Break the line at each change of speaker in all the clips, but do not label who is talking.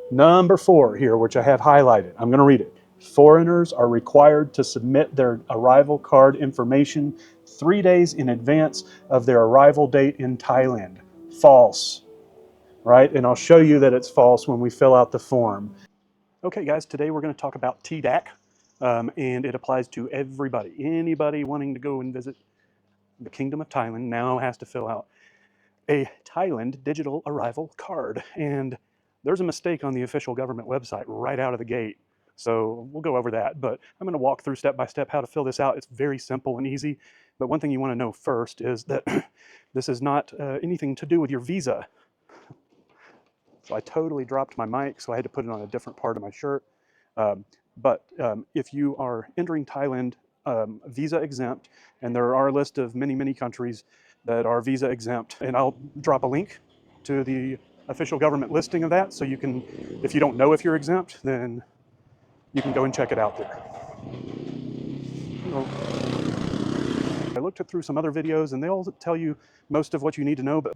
Number 4 here, which I have highlighted. I'm going to read it. Foreigners are required to submit their arrival card information 3 days in advance of their arrival date in Thailand. False, right? And I'll show you that it's false when we fill out the form. Okay, guys, today we're going to talk about TDAC, and it applies to everybody. Anybody wanting to go and visit the Kingdom of Thailand now has to fill out a Thailand Digital Arrival Card. And there's a mistake on the official government website right out of the gate. So we'll go over that, but I'm going to walk through step by step how to fill this out. It's very simple and easy. But one thing you want to know first is that this is not anything to do with your visa. So I totally dropped my mic, so I had to put it on a different part of my shirt. But if you are entering Thailand visa exempt, and there are a list of many, many countries that are visa exempt, and I'll drop a link to the official government listing of that, so you can, if you don't know if you're exempt, then you can go and check it out there. I looked through some other videos, and they all tell you most of what you need to know, but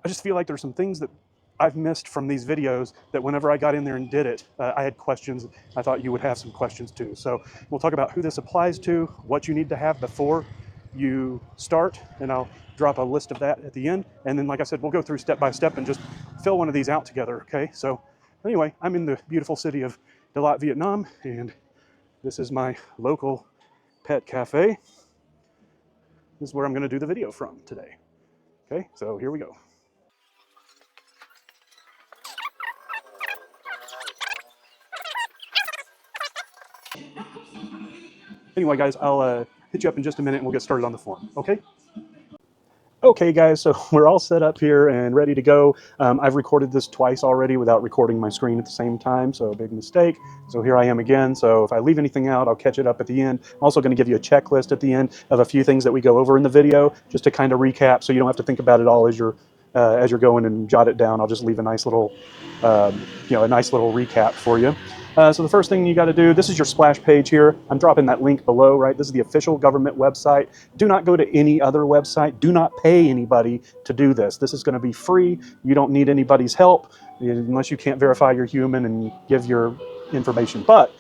I just feel like there's some things that I've missed from these videos that whenever I got in there and did it, I had questions. I thought you would have some questions too. So we'll talk about who this applies to, what you need to have before you start, and I'll drop a list of that at the end. And then, like I said, we'll go through step by step and just fill one of these out together, okay? So anyway, I'm in the beautiful city of Dalat, Vietnam, and this is my local pet cafe. This is where I'm going to do the video from today. Okay, so here we go. Anyway, guys, I'll hit you up in just a minute and we'll get started on the form, okay? Okay, guys, so we're all set up here and ready to go. I've recorded this twice already without recording my screen at the same time, so big mistake. So here I am again. So if I leave anything out, I'll catch it up at the end. I'm also going to give you a checklist at the end of a few things that we go over in the video, just to kind of recap, so you don't have to think about it all as you're going and jot it down. I'll just leave a nice little, a nice little recap for you. So the first thing you got to do, this is your splash page here. I'm dropping that link below, right? This is the official government website. Do not go to any other website. Do not pay anybody to do this. This is going to be free. You don't need anybody's help unless you can't verify you're human and give your information. But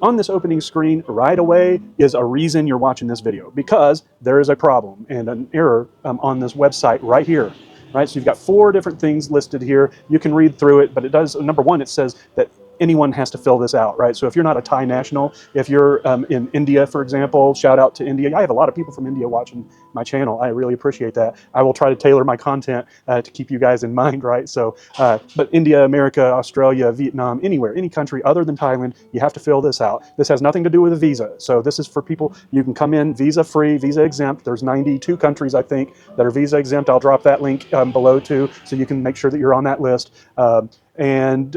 on this opening screen right away is a reason you're watching this video, because there is a problem and an error on this website right here. Right, so you've got 4 different things listed here. You can read through it, but it does, number 1, it says that anyone has to fill this out, right? So if you're not a Thai national, if you're in India, for example, shout out to India. I have a lot of people from India watching my channel. I really appreciate that. I will try to tailor my content to keep you guys in mind, right? So, but India, America, Australia, Vietnam, anywhere, any country other than Thailand, you have to fill this out. This has nothing to do with a visa. So this is for people, you can come in visa free, visa exempt. There's 92 countries, I think, that are visa exempt. I'll drop that link below too, so you can make sure that you're on that list. And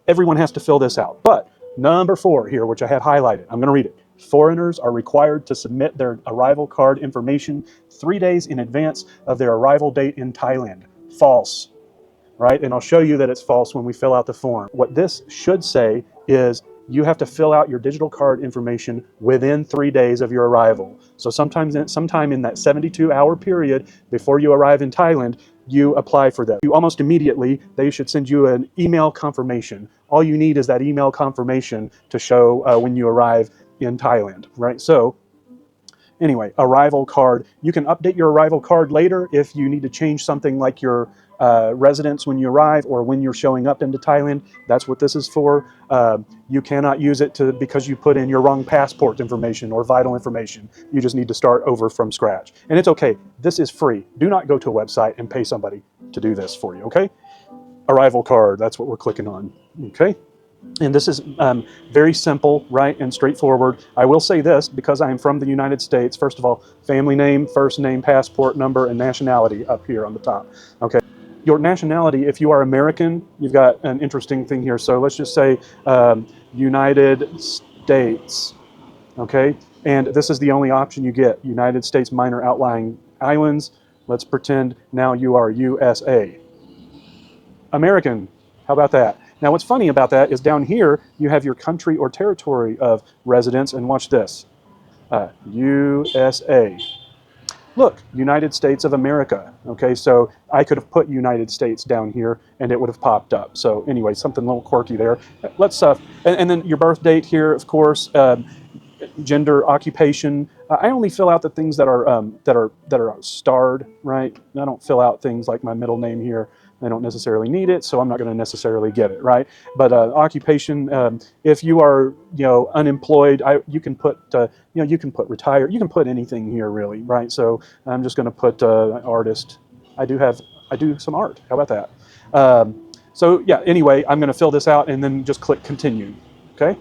everyone has to fill this out. But number 4 here, which I have highlighted, I'm going to read it. Foreigners are required to submit their arrival card information 3 days in advance of their arrival date in Thailand. False, right? And I'll show you that it's false when we fill out the form. What this should say is you have to fill out your digital card information within 3 days of your arrival. So sometime in that 72-hour period before you arrive in Thailand, you apply for that. You almost immediately, they should send you an email confirmation. All you need is that email confirmation to show when you arrive in Thailand, right? So anyway, arrival card. You can update your arrival card later if you need to change something like your residence when you arrive or when you're showing up into Thailand. That's what this is for. You cannot use it because you put in your wrong passport information or vital information. You just need to start over from scratch. And it's okay. This is free. Do not go to a website and pay somebody to do this for you, okay? Arrival card, that's what we're clicking on, okay? And this is very simple, right, and straightforward. I will say this, because I am from the United States. First of all, family name, first name, passport number, and nationality up here on the top, okay? Your nationality, if you are American, you've got an interesting thing here. So let's just say United States, okay? And this is the only option you get, United States minor outlying islands. Let's pretend now you are USA. American, how about that? Now what's funny about that is down here, you have your country or territory of residence, and watch this, USA. Look, United States of America. Okay, so I could have put United States down here and it would have popped up. So anyway, something a little quirky there. Let's and then your birth date here, of course. Gender, occupation. I only fill out the things that are starred, right? I don't fill out things like my middle name here. I don't necessarily need it, so I'm not going to necessarily get it, right? But occupation, if you are, unemployed, you can put, you can put retired. You can put anything here, really, right? So I'm just going to put artist. I do some art. How about that? So yeah. Anyway, I'm going to fill this out and then just click continue. Okay.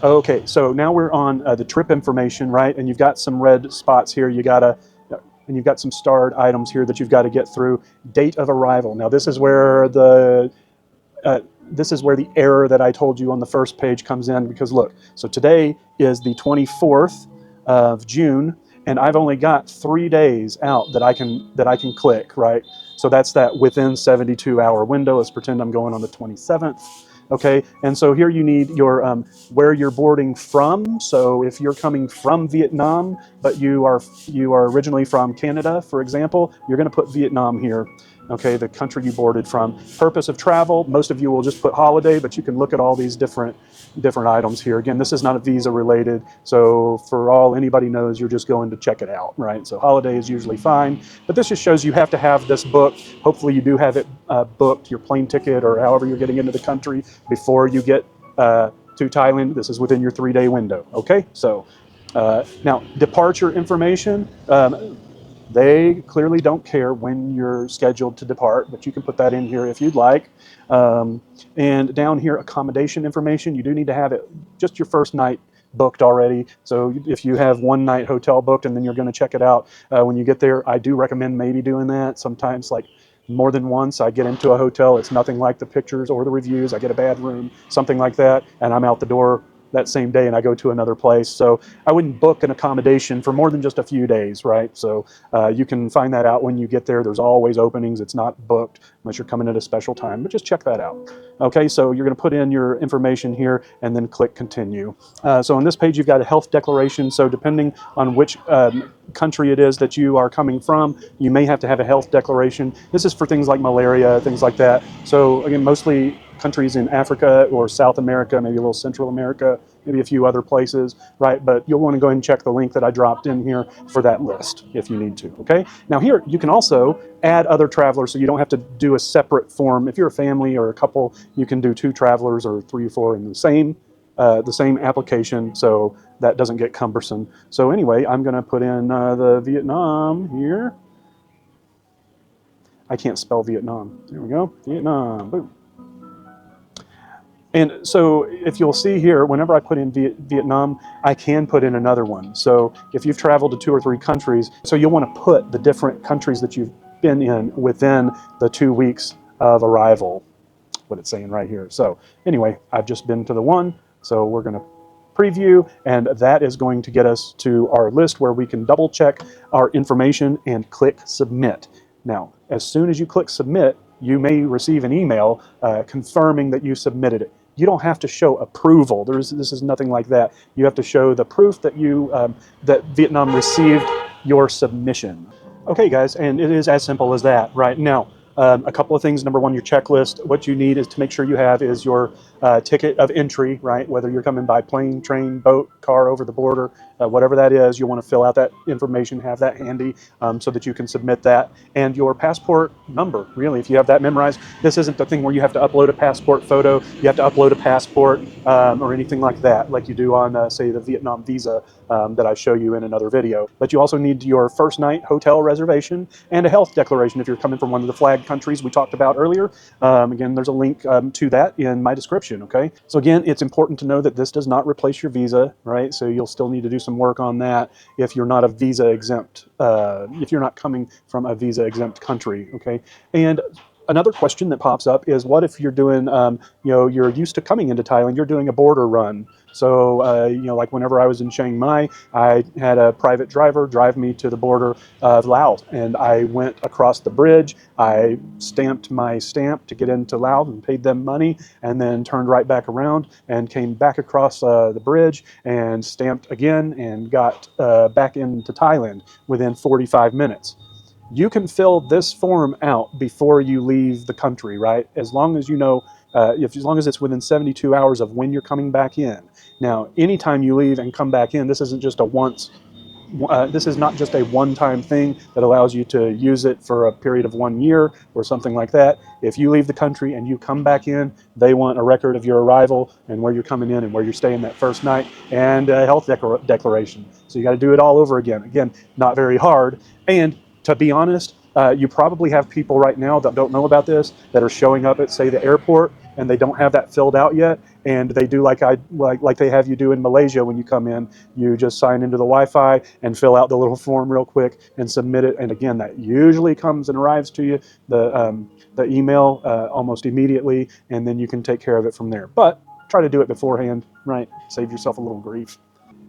Okay, so now we're on the trip information, right? And you've got some red spots here. And you've got some starred items here that you've got to get through. Date of arrival. Now this is where the error that I told you on the first page comes in, because look, so today is the 24th of June, and I've only got 3 days out that I can click, right? So that's that within 72-hour window. Let's pretend I'm going on the 27th. Okay, and so here you need your where you're boarding from. So if you're coming from Vietnam, but you are originally from Canada, for example, you're going to put Vietnam here. Okay, the country you boarded from. Purpose of travel, most of you will just put holiday, but you can look at all these different items here. Again, this is not a visa related, so for all anybody knows, you're just going to check it out, right? So holiday is usually fine, but this just shows you have to have this booked. Hopefully you do have it booked, your plane ticket or however you're getting into the country, before you get to Thailand. This is within your 3-day window, okay? So now, departure information. They clearly don't care when you're scheduled to depart, but you can put that in here if you'd like. And down here, accommodation information. You do need to have it, just your first night booked already. So if you have 1 night hotel booked and then you're going to check it out when you get there, I do recommend maybe doing that. Sometimes, like more than once, I get into a hotel, it's nothing like the pictures or the reviews. I get a bad room, something like that, and I'm out the door that same day and I go to another place. So I wouldn't book an accommodation for more than just a few days, right? So you can find that out when you get there. There's always openings. It's not booked unless you're coming at a special time, but just check that out. Okay, so you're going to put in your information here and then click continue. So on this page, you've got a health declaration. So depending on which country it is that you are coming from, you may have to have a health declaration. This is for things like malaria, things like that. So again, mostly countries in Africa or South America, maybe a little Central America, maybe a few other places, right? But you'll want to go ahead and check the link that I dropped in here for that list if you need to, okay? Now here, you can also add other travelers, so you don't have to do a separate form. If you're a family or a couple, you can do 2 travelers or 3 or 4 in the same application, so that doesn't get cumbersome. So anyway, I'm going to put in the Vietnam here. I can't spell Vietnam. There we go, Vietnam, boom. And so if you'll see here, whenever I put in Vietnam, I can put in another one. So if you've traveled to 2 or 3 countries, so you'll want to put the different countries that you've been in within the 2 weeks of arrival, what it's saying right here. So anyway, I've just been to the one, so we're going to preview, and that is going to get us to our list where we can double check our information and click submit. Now, as soon as you click submit, you may receive an email confirming that you submitted it. You don't have to show approval. This is nothing like that. You have to show the proof that that Vietnam received your submission. Okay, guys, and it is as simple as that. Right now, a couple of things. Number one, your checklist. What you need is to make sure you have is your ticket of entry, right? Whether you're coming by plane, train, boat, car over the border, whatever that is, you want to fill out that information, have that handy so that you can submit that. And your passport number, really, if you have that memorized. This isn't the thing where you have to upload a passport photo, you have to upload a passport or anything like that, like you do on, say, the Vietnam visa that I show you in another video. But you also need your first night hotel reservation and a health declaration if you're coming from one of the flag countries we talked about earlier. Again, there's a link to that in my description, okay? So again, it's important to know that this does not replace your visa, right? So you'll still need to do some work on that if you're not a visa exempt, if you're not coming from a visa exempt country, okay? And Another question that pops up is, what if you're doing, you're used to coming into Thailand, you're doing a border run. So, like whenever I was in Chiang Mai, I had a private driver drive me to the border of Laos, and I went across the bridge. I stamped my stamp to get into Laos and paid them money, and then turned right back around and came back across the bridge and stamped again and got back into Thailand within 45 minutes. You can fill this form out before you leave the country, right? As long as you know, as long as it's within 72 hours of when you're coming back in. Now, anytime you leave and come back in, this isn't just a once. This is not just a one-time thing that allows you to use it for a period of 1 year or something like that. If you leave the country and you come back in, they want a record of your arrival and where you're coming in and where you're staying that first night, and a health declaration. So you got to do it all over again. Again, not very hard. And to be honest, you probably have people right now that don't know about this that are showing up at, say, the airport, and they don't have that filled out yet, and they do like they have you do in Malaysia when you come in. You just sign into the Wi-Fi and fill out the little form real quick and submit it. And again, that usually comes and arrives to you, the email, almost immediately, and then you can take care of it from there. But try to do it beforehand, right? Save yourself a little grief.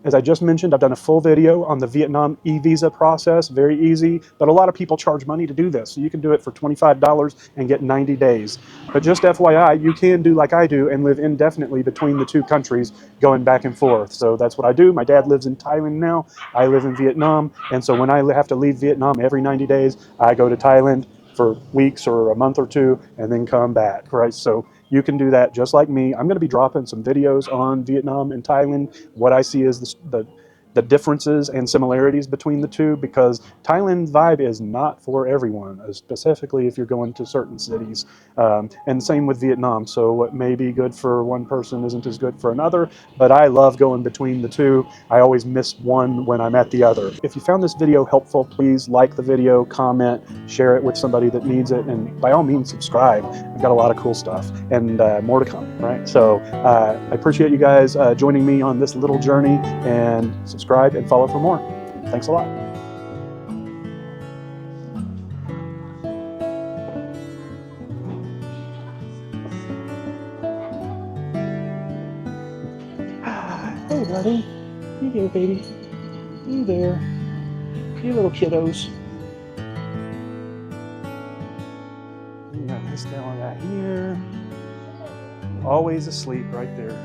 As I just mentioned, I've done a full video on the Vietnam e-visa process. Very easy, but a lot of people charge money to do this. So you can do it for $25 and get 90 days. But just FYI, you can do like I do and live indefinitely between the two countries, going back and forth. So that's what I do. My dad lives in Thailand now. I live in Vietnam. And so when I have to leave Vietnam every 90 days, I go to Thailand for weeks or a month or two and then come back, right? So you can do that just like me. I'm going to be dropping some videos on Vietnam and Thailand. What I see is the differences and similarities between the two, because Thailand vibe is not for everyone, specifically if you're going to certain cities. And same with Vietnam. So what may be good for one person isn't as good for another, but I love going between the two. I always miss one when I'm at the other. If you found this video helpful, please like the video, comment, share it with somebody that needs it, and by all means subscribe. I've got a lot of cool stuff and more to come, right? So I appreciate you guys joining me on this little journey, and subscribe and follow for more. Thanks a lot. Hey, buddy. You there, baby. You there. You little kiddos. You got this down right here. Always asleep right there.